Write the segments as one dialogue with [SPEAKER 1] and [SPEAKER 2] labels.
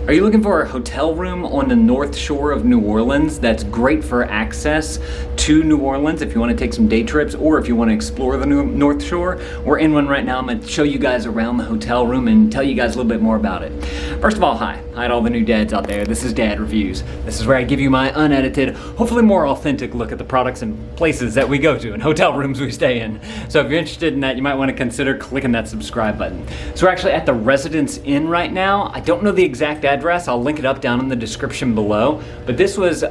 [SPEAKER 1] Are you looking for a hotel room on the North Shore of New Orleans that's great for access to New Orleans if you want to take some day trips or if you want to explore the North Shore? We're in one right now. I'm going to show you guys around the hotel room and tell you guys a little bit more about it. First of all, hi to all the new dads out there. This is Dad Reviews. This is where I give you my unedited, hopefully more authentic look at the products and places that we go to and hotel rooms we stay in. So if you're interested in that, you might want to consider clicking that subscribe button. So we're actually at the Residence Inn right now. I don't know the exact address. I'll link it up down in the description below. But this was,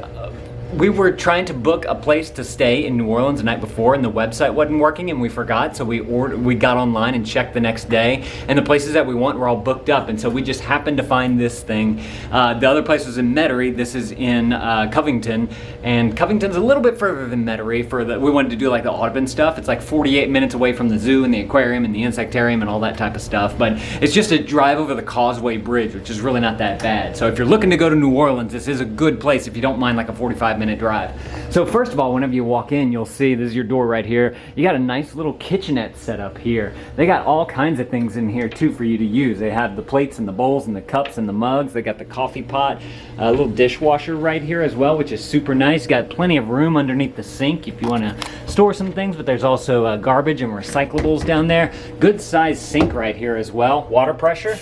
[SPEAKER 1] we were trying to book a place to stay in New Orleans the night before and the website wasn't working and we forgot. So we got online and checked the next day and the places that we want were all booked up. And so we just happened to find this thing. The other place was in Metairie. This is in Covington, and Covington's a little bit further than Metairie. We wanted to do like the Audubon stuff. It's like 48 minutes away from the zoo and the aquarium and the insectarium and all that type of stuff. But it's just a drive over the Causeway Bridge, which is really not that bad. So if you're looking to go to New Orleans, this is a good place if you don't mind like a 45-minute drive. So first of all, whenever you walk in, you'll see this is your door right here. You got a nice little kitchenette set up here. They got all kinds of things in here too for you to use. They have the plates and the bowls and the cups and the mugs. They got the coffee pot, a little dishwasher right here as well, which is super nice. Got plenty of room underneath the sink if you want to store some things, but there's also garbage and recyclables down there. Good sized sink right here as well. Water pressure.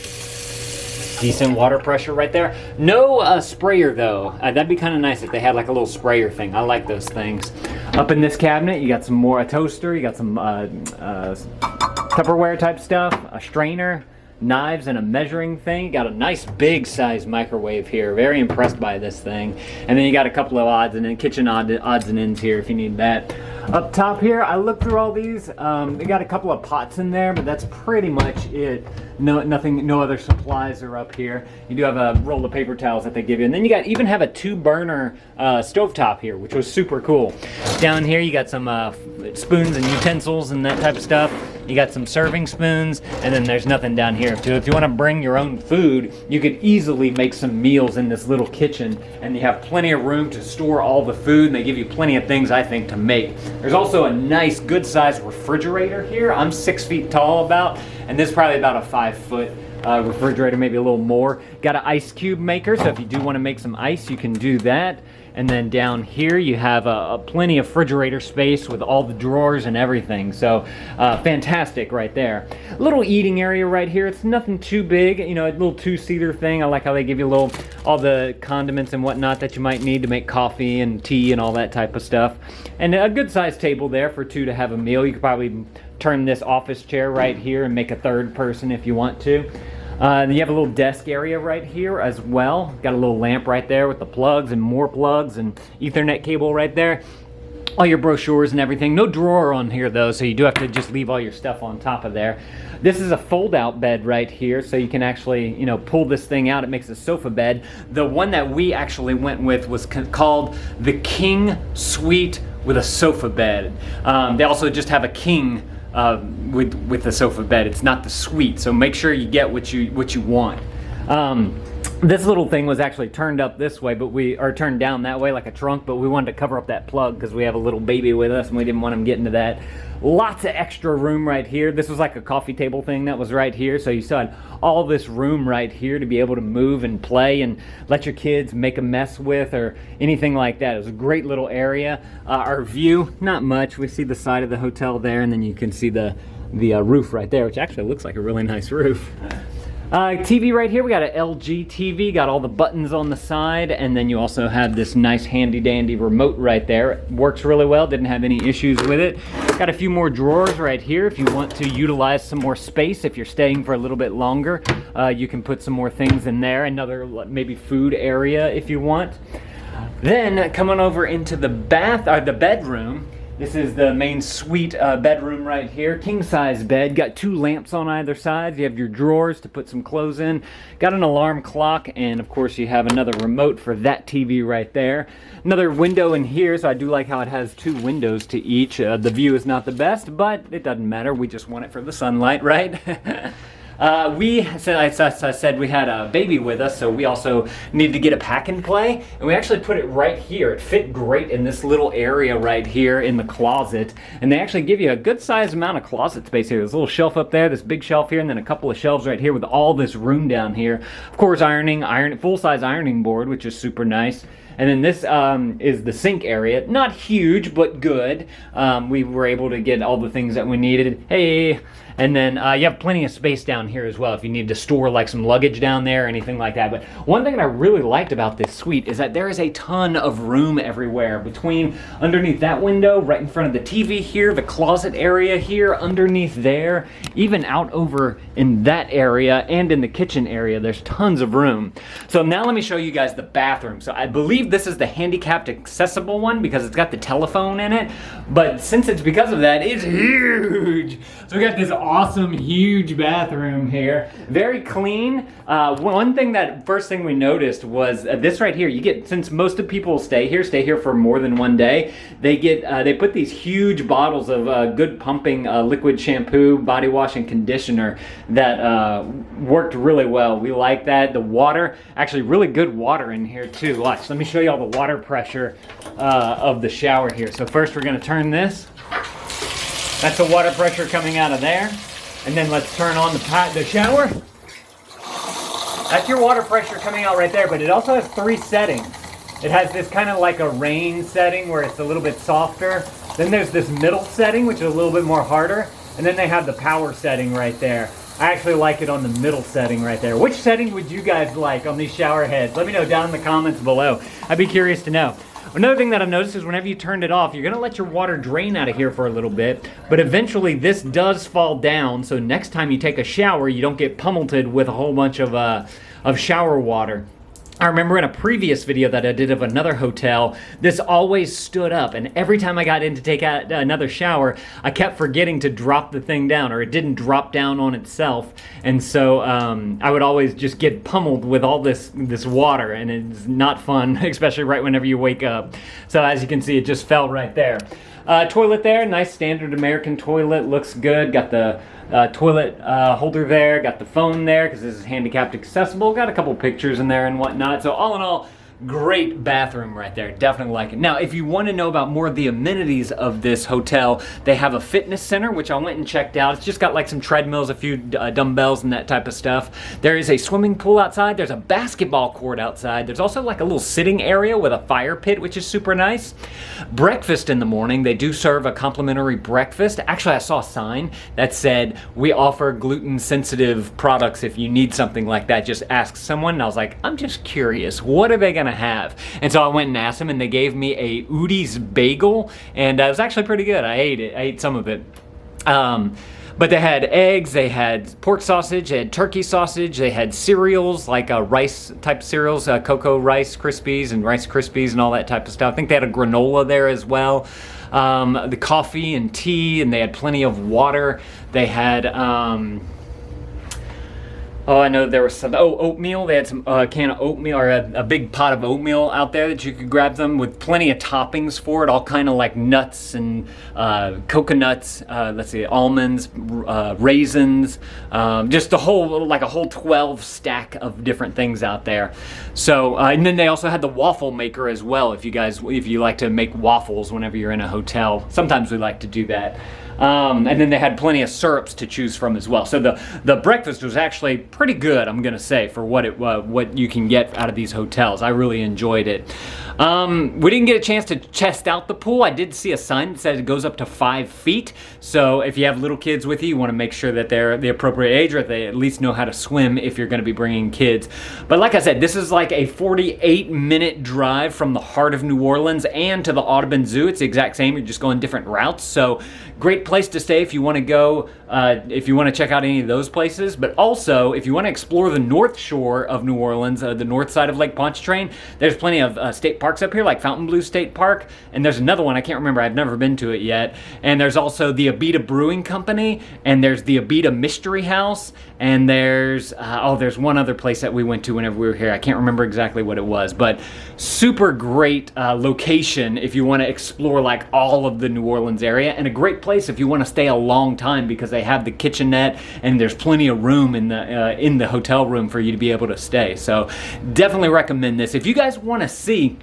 [SPEAKER 1] Decent water pressure right there. No sprayer though. That'd be kind of nice if they had like a little sprayer thing. I like those things. Up in this cabinet, you got some more, a toaster, you got some Tupperware type stuff, a strainer, knives, and a measuring thing. You got a nice big size microwave here. Very impressed by this thing. And then you got a couple of kitchen odds and ends here if you need that. Up top here, I looked through all these. They got a couple of pots in there, but that's pretty much it. No other supplies are up here. You do have a roll of paper towels that they give you. And then you even have a 2-burner stovetop here, which was super cool. Down here, you got some spoons and utensils and that type of stuff. You got some serving spoons, and then there's nothing down here too. If you want to bring your own food, you could easily make some meals in this little kitchen, and you have plenty of room to store all the food, and they give you plenty of things, I think, to make. There's also a nice, good-sized refrigerator here. I'm 6 feet tall about, and this is probably about a 5-foot refrigerator, maybe a little more. Got an ice cube maker, so if you do want to make some ice, you can do that. And then down here you have plenty of refrigerator space with all the drawers and everything. So fantastic right there. Little eating area right here. It's nothing too big, you know, a little 2-seater thing. I like how they give you all the condiments and whatnot that you might need to make coffee and tea and all that type of stuff. And a good sized table there for 2 to have a meal. You could probably turn this office chair right here and make a 3rd person if you want to. You have a little desk area right here as well. Got a little lamp right there with the plugs and more plugs and Ethernet cable right there. All your brochures and everything. No drawer on here though, so you do have to just leave all your stuff on top of there. This is a fold-out bed right here, so you can actually, you know, pull this thing out. It makes a sofa bed. The one that we actually went with was called the King Suite with a sofa bed. They also just have a king with the sofa bed. It's not the suite, so make sure you get what you want. This little thing was actually turned up this way, or turned down that way like a trunk, but we wanted to cover up that plug because we have a little baby with us and we didn't want him getting to that. Lots of extra room right here. This was like a coffee table thing that was right here, so you still had all this room right here to be able to move and play and let your kids make a mess with or anything like that. It was a great little area. Our view, not much. We see the side of the hotel there, and then you can see the roof right there, which actually looks like a really nice roof. TV right here, we got an LG TV, got all the buttons on the side, and then you also have this nice handy dandy remote right there. It works really well, didn't have any issues with it. Got a few more drawers right here if you want to utilize some more space. If you're staying for a little bit longer, you can put some more things in there. Another maybe food area if you want. Then coming over into the bedroom. This is the main suite bedroom right here. King size bed. Got 2 lamps on either side. You have your drawers to put some clothes in. Got an alarm clock, and of course you have another remote for that TV right there. Another window in here, so I do like how it has 2 windows to each. The view is not the best, but it doesn't matter. We just want it for the sunlight, right? As I said, we had a baby with us, so we also needed to get a pack and play, and we actually put it right here. It fit great in this little area right here in the closet, and they actually give you a good sized amount of closet space here. There's a little shelf up there, this big shelf here, and then a couple of shelves right here with all this room down here. Of course, full-size ironing board, which is super nice. And then this is the sink area. Not huge, but good. We were able to get all the things that we needed. Hey! And then you have plenty of space down here as well if you need to store like some luggage down there or anything like that. But one thing that I really liked about this suite is that there is a ton of room everywhere between underneath that window, right in front of the TV here, the closet area here, underneath there, even out over in that area and in the kitchen area. There's tons of room. So now let me show you guys the bathroom. So I believe this is the handicapped accessible one because it's got the telephone in it. But since it's because of that, it's huge. So we got this awesome huge bathroom here, very clean. One thing first thing we noticed was this right here. You get, since most of people stay here for more than one day, they put these huge bottles of good pumping liquid shampoo, body wash, and conditioner that worked really well. We like that. The water, actually really good water in here too. Watch, let me show you all the water pressure of the shower here. So first we're going to turn this. That's the water pressure coming out of there. And then let's turn on the shower. That's your water pressure coming out right there, but it also has 3 settings. It has this kind of like a rain setting where it's a little bit softer. Then there's this middle setting, which is a little bit more harder. And then they have the power setting right there. I actually like it on the middle setting right there. Which setting would you guys like on these shower heads? Let me know down in the comments below. I'd be curious to know. Another thing that I've noticed is whenever you turned it off, you're going to let your water drain out of here for a little bit, but eventually this does fall down, so next time you take a shower, you don't get pummeled with a whole bunch of shower water. I remember in a previous video that I did of another hotel, this always stood up, and every time I got in to take another shower, I kept forgetting to drop the thing down, or it didn't drop down on itself, and so I would always just get pummeled with all this water, and it's not fun, especially right whenever you wake up. So as you can see, it just fell right there. Toilet there, nice standard American toilet, looks good. Got the toilet holder there, got the phone there because this is handicapped accessible. Got a couple pictures in there and whatnot. So all in all, great bathroom right there. Definitely like it. Now, if you want to know about more of the amenities of this hotel, they have a fitness center, which I went and checked out. It's just got like some treadmills, a few dumbbells and that type of stuff. There is a swimming pool outside. There's a basketball court outside. There's also like a little sitting area with a fire pit, which is super nice. Breakfast in the morning. They do serve a complimentary breakfast. Actually, I saw a sign that said, "We offer gluten-sensitive products. If you need something like that, just ask someone." And I was like, I'm just curious. What are they going to have? And so I went and asked them, and they gave me a Udi's bagel, and it was actually pretty good. I ate it. I ate some of it. But they had eggs, they had pork sausage, they had turkey sausage, they had cereals, like rice type cereals, Cocoa Rice Krispies and Rice Krispies and all that type of stuff. I think they had a granola there as well. The coffee and tea, and they had plenty of water. They had I know there was some oatmeal. They had some can of oatmeal, or a big pot of oatmeal out there that you could grab them with plenty of toppings for it, all kind of like nuts and coconuts, let's see, almonds, raisins, just a whole 12 stack of different things out there. So and then they also had the waffle maker as well, if you like to make waffles whenever you're in a hotel. Sometimes we like to do that. And then they had plenty of syrups to choose from as well. So the breakfast was actually pretty good, I'm gonna say, for what you can get out of these hotels. I really enjoyed it. We didn't get a chance to test out the pool. I did see a sign that said it goes up to 5 feet. So if you have little kids with you want to make sure that they're the appropriate age, or they at least know how to swim if you're going to be bringing kids. But like I said, this is like a 48-minute drive from the heart of New Orleans and to the Audubon Zoo. It's the exact same. You're just going different routes. So great place to stay if you want to go, if you want to check out any of those places. But also, if you want to explore the North Shore of New Orleans, the north side of Lake Pontchartrain, there's plenty of state parks up here, like Fontainebleau State Park, and there's another one, I can't remember, I've never been to it yet. And there's also the Abita Brewing Company, and there's the Abita Mystery House, and there's one other place that we went to whenever we were here. I can't remember exactly what it was, but super great location if you want to explore like all of the New Orleans area, and a great place if you want to stay a long time, because they They have the kitchenette, and there's plenty of room in the hotel room for you to be able to stay. So definitely recommend this. If you guys want to see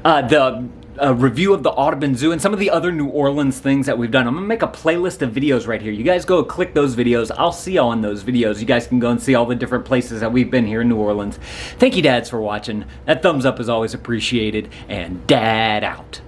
[SPEAKER 1] the review of the Audubon Zoo and some of the other New Orleans things that we've done, I'm gonna make a playlist of videos right here. You guys go click those videos. I'll see y'all in those videos. You guys can go and see all the different places that we've been here in New Orleans. Thank you, dads, for watching. That thumbs up is always appreciated, and dad out.